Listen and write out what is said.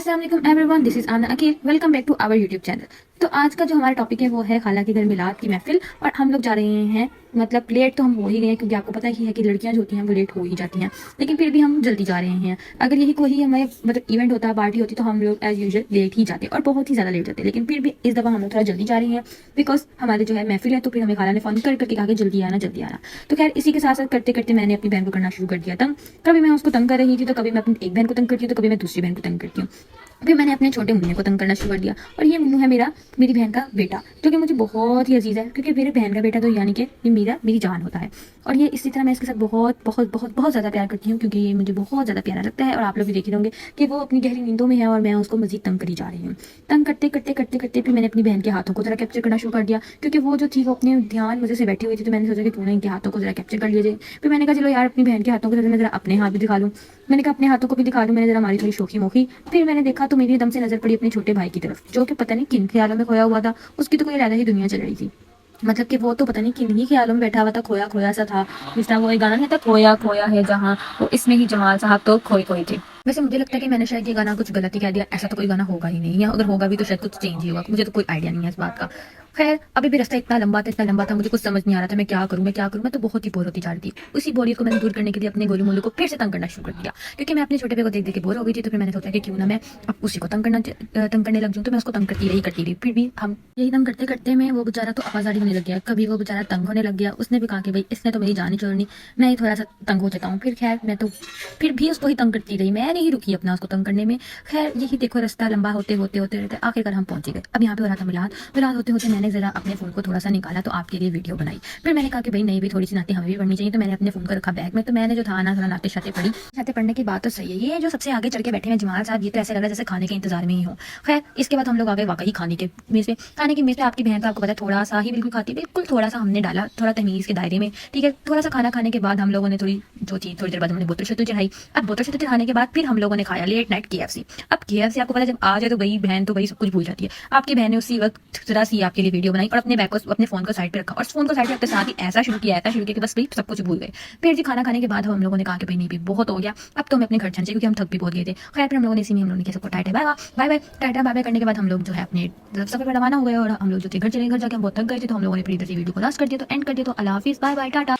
अस्सलाम वालेकुम everyone, this is Ana Aqeel. Welcome back to our YouTube channel. तो आज का जो हमारा टॉपिक है वो है खाला के घर मिलाद की महफिल। और हम लोग जा रहे हैं, मतलब लेट तो हम हो ही गए हैं क्योंकि आपको पता ही है कि लड़कियां जो होती हैं वो लेट हो ही जाती हैं, लेकिन फिर भी हम जल्दी जा रहे हैं। अगर यही कोई हमें मतलब इवेंट होता, पार्टी होती, तो हम लोग एज यूजुअल लेट ही जाते और बहुत ही ज़्यादा लेट जाते, लेकिन फिर भी इस दफ़ा हम लोग थोड़ा जल्दी जा रहे हैं बिकॉज हमारे जो है महफिल है। तो फिर हमें खाला ने फ़ोन करके कहा कि जल्दी आना जल्दी आना। तो खैर इसी के साथ साथ करते करते मैंने अपनी बहन को करना शुरू कर दिया तंग। कभी मैं उसको तंग कर रही थी तो कभी मैं अपनी एक बहन को तंग करती हूँ तो कभी मैं दूसरी बहन को तंग करती हूँ। फिर मैंने अपने छोटे मुन्ने को तंग करना शुरू कर दिया। और ये मुन्नू है मेरी बहन का बेटा, जो कि मुझे बहुत ही अजीज़ है क्योंकि मेरी बहन का बेटा तो यानी कि ये मेरी जान होता है। और ये इसी तरह मैं इसके साथ बहुत बहुत बहुत बहुत ज़्यादा प्यार करती हूँ क्योंकि ये मुझे बहुत ज़्यादा प्यारा लगता है। और आप लोग भी देख ही होंगे कि वो अपनी गहरी नींदों में है और मैं उसको मजीद तंग करी जा रही हूँ। तंग करते करते करते करते फिर मैंने अपनी बहन के हाथों को ज़रा कैप्चर करना शुरू कर दिया क्योंकि वो जो थी वो अपने ध्यान मजे से बैठी हुई थी। तो मैंने सोचा कि क्यों ना इनके हाथों को ज़रा कैप्चर कर लीजिए। फिर मैंने कहा चलो यार अपनी बहन के हाथों को मैं ज़रा अपने हाथ भी दिखा लूँ। मैंने कहा अपने हाथों को भी दिखा लूँ। मैंने ज़रा हमारी थोड़ी शोखी मोखी। फिर मैंने देखा तो मेरी एकदम से नज़र पड़ी अपने छोटे भाई की तरफ, जो कि पता नहीं किन ख्यालों में खोया हुआ था। उसकी तो कोई अलग ही दुनिया चल रही थी। मतलब कि वो तो पता नहीं किन ही ख्यालों में बैठा हुआ था, खोया खोया सा था। जिस तरह वो एक गाना नहीं था, खोया खोया है जहाँ, वो इसमें ही जमाल साहब तो खोए खोए थे। वैसे मुझे लगता है कि मैंने शायद ये गाना कुछ गलत ही कह दिया। ऐसा तो कोई गाना होगा ही नहीं, या अगर होगा भी तो शायद कुछ चेंज ही होगा। मुझे तो कोई आइडिया नहीं है इस बात का। खैर अभी भी रास्ता इतना लंबा था, मुझे कुछ समझ नहीं आ रहा था मैं क्या करूँ मैं तो बहुत ही बोर होती जा रही थी। उसी बोरियत को मैंने दूर करने के लिए अपने गोलू मोलू को फिर से तंग करना शुरू कर दिया क्योंकि मैं अपने छोटे भाई को देख देख के बोर हो गई थी। तो फिर मैंने सोचा कि क्यों ना मैं अब उसी को तंग करने लग जाऊँ। तो मैं उसको तंग करती रही। फिर भी हम यही तंग करते करते में वो बेचारा तो आवाजारी होने लग गया। कभी वो बेचारा तंग होने लग गया। उसने भी कहा कि भाई इसने तो मेरी जान ही छोड़नी, मैं ही थोड़ा सा तंग हो जाता हूँ। फिर खैर मैं तो फिर भी उसको ही तंग करती रही, मैं नहीं रुकी अपना उसको तंग करने में। खैर यही देखो रास्ता लंबा होते होते होते रहते आखिरकार हम पहुंच गए। अब यहाँ पे हो रहा था मिलाद होते होते मैंने जरा अपने फोन को थोड़ा सा निकाला तो आपके लिए वीडियो बनाई। फिर मैंने कहा कि भाई नहीं भी थोड़ी सी नाते हमें भी पढ़नी चाहिए। तो मैंने अपने फोन को रखा बैग में। तो मैंने जो था ना थोड़ा नाते शाते पढ़ी। नाते पढ़ने की बात तो सही है, ये जो सबसे आगे चढ़ के बैठे हैं जमाल साहब, ये तो ऐसे लग रहा है जैसे खाने के इंतजार में ही हो। खैर इसके बाद हम लोग आ गए वाकई खाने की मेज पे आपकी बहन का आपको पता है थोड़ा सा ही बिल्कुल खाती, बिल्कुल थोड़ा सा हमने डाला, थोड़ा तमीज के दायरे में, ठीक है। थोड़ा सा खाना खाने के बाद हम लोगों ने थोड़ी देर बाद हमने बोतल शतल चढ़ाई। अब बोतल शतल चढ़ाने के बाद फिर हम लोगों ने खाया लेट नाइट KFC। अब KFC आपको पता है जब आ जाए तो वही बहन तो वही सब कुछ भूल जाती है। आपकी बहन ने उसी वक्त जरा सी आपके लिए वीडियो बनाई और अपने बैग को अपने फोन को साइड पे रखा और फोन को साइड पे रखते साथ ही ऐसा शुरू किया कि बस भाई सब कुछ भूल गए। फिर जी खाना खाने के बाद हम लोगों ने कहा कि भाई नहीं भी बहुत हो गया, अब तो हमें अपने घर चलना चाहिए क्योंकि हम थक भी बहुत गए थे। खैर फिर हम लोगों ने इसी में हम लोगों ने सबको tata bye bye tata bye bye करने के बाद हम लोग जो है अपने सफर पर रवाना हो गए। और हम लोग जो थे घर चले, घर जाके हम बहुत थक गए थे। तो हम लोगों ने फिर इधर से वीडियो को लास्ट कर दिया, तो एंड कर दिया। तो अल्लाह हाफिज़, बाय बाय, टाटा।